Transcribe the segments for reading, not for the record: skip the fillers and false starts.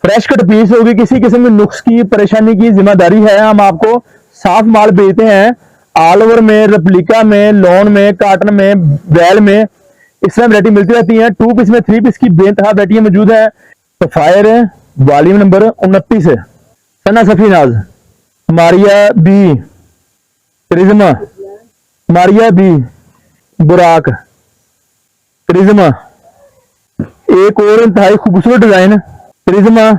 Fresh cut piece होगी, किसी किस्म की नुक्स की परेशानी की जिम्मेदारी है। हम आपको साफ माल बेचते हैं, ऑल ओवर में, रेप्लिका में, लॉन में, कार्टन में, बैल में, इस तरह वैरायटी मिलती रहती है। 2 पीस में 3 पीस की बेनतहा वैरायटियां मौजूद है। सफायर वॉल्यूम नंबर 29 है। सना सफीनाज, मारिया बी, क्रिज्मा, मारिया बी, बुराक, क्रिज्मा, एक और इंतहाई खूबसूरत डिजाइन क्रिज्मा,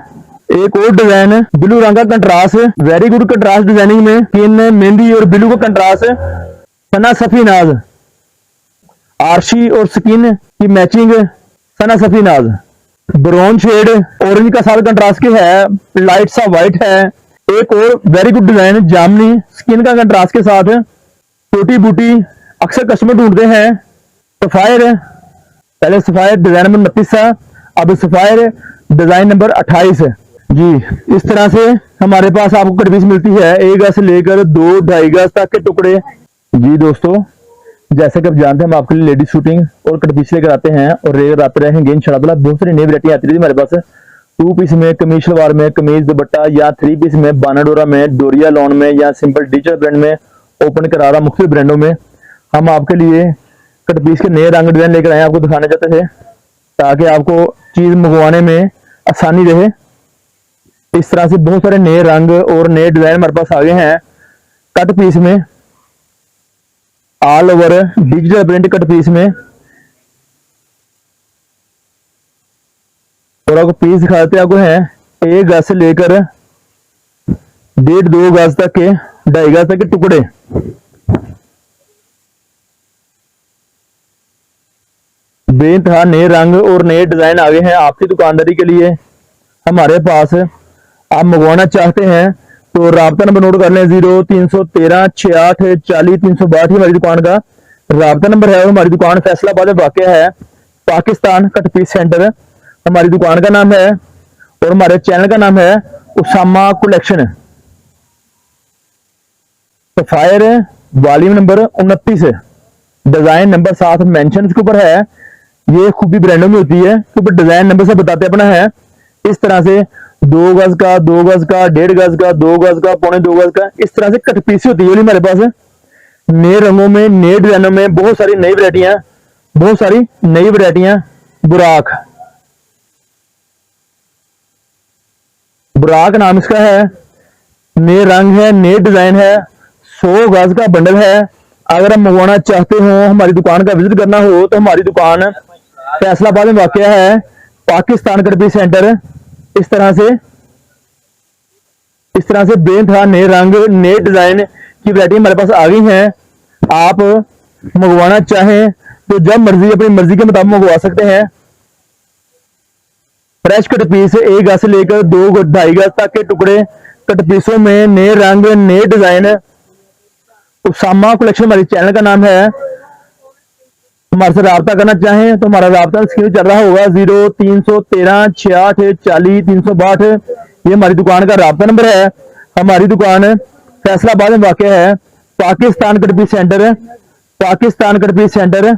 एक और डिजाइन ब्लू रंग का contrast, very good contrast designing में, स्किन मेहंदी और ब्लू का कंट्रास्ट। सना सफीनाज, आरशी और स्किन की मैचिंग, सना सफीनाज, ब्राउन शेड ऑरेंज का साथ कंट्रास्ट के है, लाइट सा व्हाइट है। एक और वेरी गुड डिजाइन जामनी, स्किन का कंट्रास्ट के साथ, छोटी बूटी अक्सर कस्टमर ढूंढते हैं। सफायर, पहले सफायर डिजाइन नंबर 29 था, अब सफायर डिजाइन नंबर 28 है जी। इस तरह से हमारे पास आपको कट पीस मिलती है 1 गज से लेकर 2-2.5 गज तक के टुकड़े जी। दोस्तों, जैसे कि आप जानते हैं, हम आपके लिए लेडीज शूटिंग और कट पीस लेकर आते हैं और लेकर आते रहेंगे इंशाल्लाह। बहुत सारी नई वैरायटी आती रहती है हमारे पास, 2 पीस में, कमीज शलवार में, कमीज दुपट्टा, या 3 पीस में, बानाडोरा में, डोरिया लॉन में, या सिंपल डिजिटल ब्रांड में, ओपन करारा मुख्तलिफ ब्रांडों में हम आपके लिए कट पीस के नए रंग डिजाइन लेकर आए, आपको दिखाने चाहते थे ताकि आपको चीज मंगवाने में आसानी रहे। इस तरह से बहुत सारे नए रंग और नए डिजाइन हमारे पास आ गए हैं कट पीस में, all over digital print cut piece में। और आपको पीस दिखाते आपको है 1 गज से लेकर 1.5-2 गज तक के, 2.5 गज तक के टुकड़े। बेनतहा नए रंग और नए डिजाइन आ गए हैं आपकी दुकानदारी के लिए हमारे पास। आप मंगवाना चाहते हैं तो राब्ता नंबर नोट कर लें, 0313 68 40 362 हमारी दुकान का राब्ता नंबर है। हमारी दुकान फैसलाबाद में वाक़ है, पाकिस्तान कट पीस सेंटर हमारी दुकान का नाम है और हमारे चैनल का नाम है Usama collection. Sapphire volume number 29 design number 7 mention इसके ऊपर है। ये खूबी ब्रांडों में होती है क्योंकि डिजाइन नंबर से बताते अपना है। इस तरह से 2 गज का, 2 गज का, 1.5 गज का, 2 गज का, 2.25 गज का, इस तरह से कट पीस होती है हमारे पास। नए रंगों में, नए डिजाइनों में बहुत सारी नई वैरायटियां, बहुत सारी नई वैरायटियां। बुराक, बुराक नाम इसका है, नए रंग है, नए डिजाइन है, 100 गज का बंडल है। अगर आप मंगवाना चाहते हो, हमारी दुकान का विजिट करना हो तो हमारी दुकान फैसलाबाद में वाक़ है, पाकिस्तान कट पीस सेंटर। इस तरह से बेनतहा नए रंग, नए डिजाइन की वैरायटी हमारे पास आ गई हैं। आप मंगवाना चाहें तो जब मर्जी अपनी मर्जी के मुताबिक मंगवा सकते हैं। फ्रेश कट पीस 1 गज से लेकर 2-2.5 गज तक के टुकड़े कट पीसों में, नए रंग, नए डिजाइन। उसामा कलेक्शन हमारे चैनल का नाम है। हमारे से राब्ता करना चाहें तो हमारा राब्ता स्क्रीन चल रहा होगा, 0313 68 40 362 ये हमारी दुकान का राब्ता नंबर है। हमारी दुकान फैसलाबाद में वाक़ है, Pakistan cut piece centre, Pakistan cut piece centre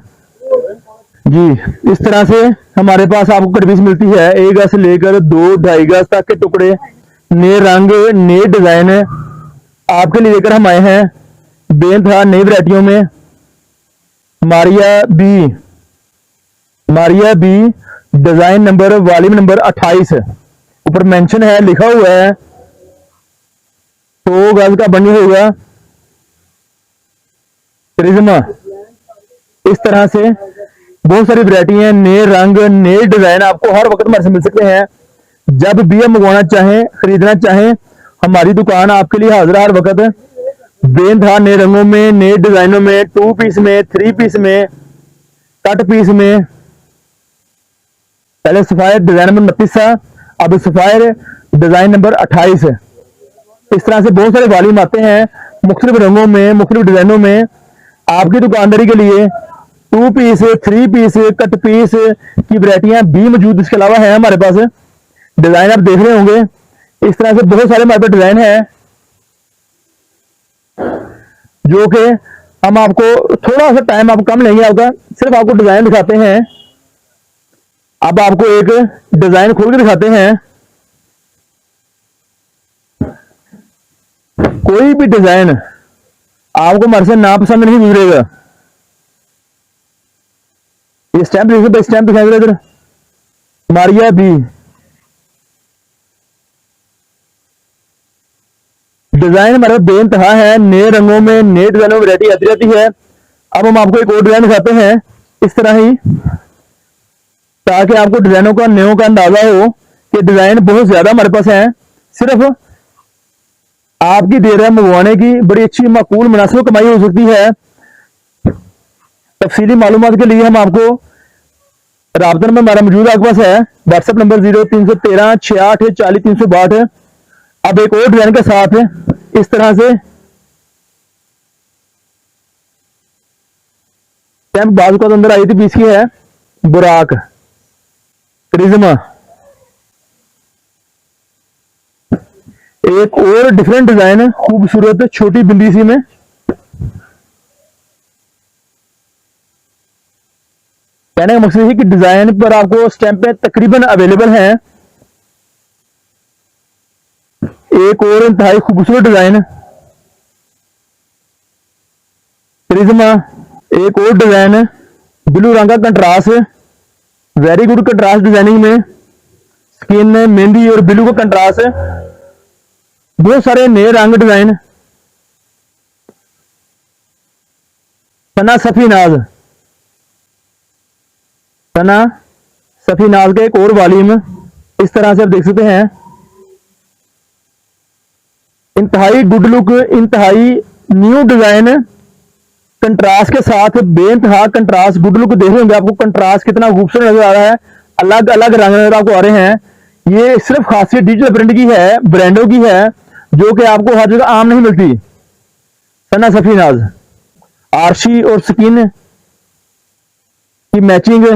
ji. इस तरह से हमारे पास आपको कट पीस मिलती है 1 गज से लेकर 2-2.5 गज तक के टुकड़े, नए रंग, नए डिजाइन आपके लिए लेकर हम आए हैं बेनतहा नई वैरायटियों में। Maria B design number volume number 28 ऊपर मेंशन है, लिखा हुआ है 100 गज का बनी होगा क्रिज्मा। इस तरह से बहुत सारी वैरायटी है, नए रंग, नए डिजाइन आपको हर वक्त हमारे से मिल सकते हैं। जब भी आप मंगवाना चाहें, खरीदना चाहें, हमारी दुकान आपके लिए हाजिर हर वक्त। बेनतहा नए रंगों में, नए डिजाइनों में, 2 पीस में, 3 पीस में, कट पीस में। पहले सफायर डिजाइन नंबर 29 था, अब सफायर डिजाइन नंबर 28 है। इस तरह से बहुत सारे वॉल्यूम आते हैं मुख्तलिफ रंगों में, मुख्तलिफ डिजाइनों में आपकी दुकानदारी के लिए। 2 पीस, 3 पीस, कट पीस की वैरायटियां भी मौजूद इसके अलावा है हमारे पास। डिजाइन आप देख रहे होंगे, इस तरह से बहुत सारे हमारे पास डिजाइन है जो कि हम आपको थोड़ा सा टाइम आप कम लेंगे आपका, सिर्फ आपको डिजाइन दिखाते हैं। अब आपको एक डिजाइन खोल के दिखाते हैं। कोई भी डिजाइन आपको हमारे से ना पसंद नहीं गुजरेगा। ये स्टैंप देखो, स्टैंप दिखाई दे इधर, मारिया भी। डिजाइन हमारे बेइंतहा है, नए रंगों में नए डिजाइनों में वैरायटी आती रहती है। अब हम आपको एक और डिजाइन दिखाते हैं इस तरह ही, ताकि आपको डिजाइनों का नयों का अंदाजा हो कि डिजाइन बहुत ज्यादा हमारे पास है। सिर्फ आपकी देर है मंगवाने की, बड़ी अच्छी माकूल मुनासिब कमाई हो सकती है। तफसीली मालूमात के लिए हम आपको राब्ता नंबर हमारा मौजूद आपके पास है, व्हाट्सएप नंबर 0313 66 40 362। अब एक और डिजाइन के साथ इस तरह से स्टैंप बाजू का अंदर आई थी, बीच की है बुराक क्रिज्मा। एक और डिफरेंट डिजाइन है, खूबसूरत छोटी बिंदी सी में। कहने का मकसद है कि डिजाइन पर आपको स्टैंप तकरीबन अवेलेबल हैं। एक और इंतहाई खूबसूरत डिजाइन प्रिज्मा। एक और डिजाइन ब्लू रंग का contrast, very good contrast designing में, स्किन में मेहंदी और ब्लू का कंट्रास्ट, बहुत सारे नए रंग डिजाइन। सना सफीनाज, सना सफीनाज का एक और वॉल्यूम इस तरह से आप देख सकते हैं। इंतहाई गुड लुक, इंतहाई न्यू डिजाइन, कंट्रास्ट के साथ बेइंतहा कंट्रास्ट, गुड लुक देख रहे होंगे आपको कंट्रास्ट कितना खूबसूरत नजर आ रहा है। अलग अलग रंग नजर आपको आ रहे हैं। ये सिर्फ खासियत डिजिटल प्रिंट की है, ब्रांडों की है, जो कि आपको हर जगह आम नहीं मिलती। सना सफीनाज, आरशी और स्किन की मैचिंग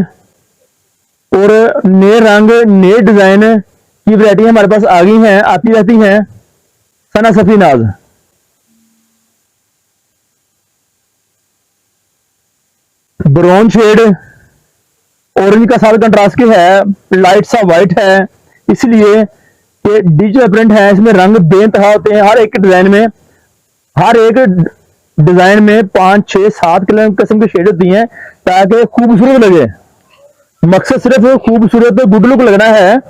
और नए रंग नए डिजाइन की वैरायटी हमारे पास आ गई हैं, आती रहती हैं। सना सफीनाज, ब्राउन शेड ऑरेंज का साथ कंट्रास्ट के है, लाइट सा व्हाइट है, इसलिए कि डिजिटल प्रिंट है, इसमें रंग बेइंतहा होते हैं। हर एक डिजाइन में, हर एक डिजाइन में 5 6 7 किस्म की शेड होती हैं, ताकि खूबसूरत लगे। मकसद सिर्फ खूबसूरत गुड लुक लगना है,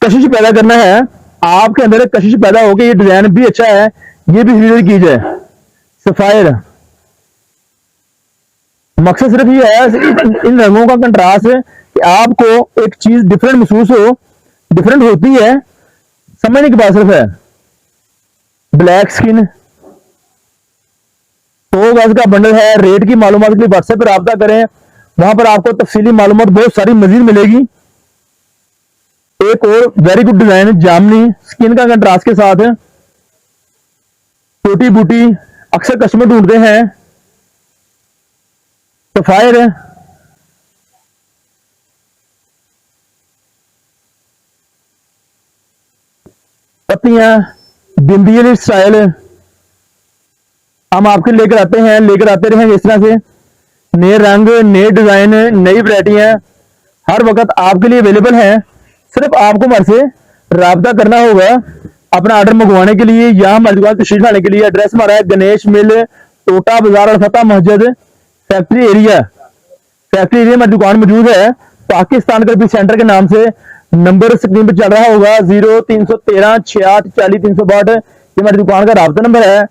कशिश पैदा करना है। आपके अंदर एक कशिश पैदा हो कि ये डिजाइन भी अच्छा है, ये भी खरीदारी की जाए। सफायर, मकसद सिर्फ ये है इन रंगों का कंट्रास्ट कि आपको एक चीज डिफरेंट महसूस हो। डिफरेंट होती है, समझने की बात सिर्फ है। ब्लैक स्किन 100 गज का बंडल है। रेट की मालूमात के लिए व्हाट्सएप पर राब्ता करें, वहां पर आपको तफसीली मालूमात बहुत सारी मजीद मिलेगी। एक और वेरी गुड डिजाइन जामनी, स्किन का कंट्रास्ट के साथ, छोटी बूटी अक्सर कस्टमर ढूंढते हैं। सफायर, पत्तियां, बिंदी वाली स्टाइल हम आपके लेकर आते हैं, लेकर आते रहेंगे इस तरह से। नए रंग नए डिजाइन नई वैरायटियां हर वक्त आपके लिए अवेलेबल हैं। सिर्फ आपको हमारे से राब्ता करना होगा अपना ऑर्डर मंगवाने के लिए या हमारी दुकान तशरीफ लाने के लिए। एड्रेस हमारा है गणेश मिल, टोटा बाजार, अल-फतह मस्जिद, फैक्ट्री एरिया। फैक्ट्री एरिया में दुकान मौजूद है, पाकिस्तान कर्बी सेंटर के नाम से। नंबर स्क्रीन पर चल रहा होगा 0313 66 40 362। ये हमारी दुकान का राब्ता नंबर है।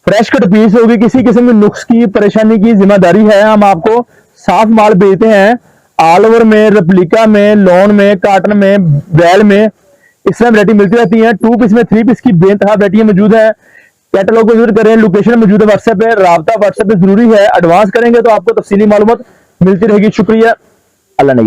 फ्रेश कट पीस होगी, किसी किस्म की नुक्स की परेशानी की जिम्मेदारी है। हम आपको साफ माल बेचते हैं, ऑल ओवर में, रेप्लिका में, लॉन में, कार्टन में, बैल में, इस तरह वैरायटी मिलती रहती है। 2 पीस में 3 पीस की बेइंतहा वैरायटियां मौजूद है। कैटलॉग को विजिट करें, लोकेशन मौजूद है व्हाट्सएप पे। राब्ता व्हाट्सएप पे जरूरी है, एडवांस करेंगे तो आपको तफसीली मालूमात मिलती रहेगी। शुक्रिया, अल्लाह ने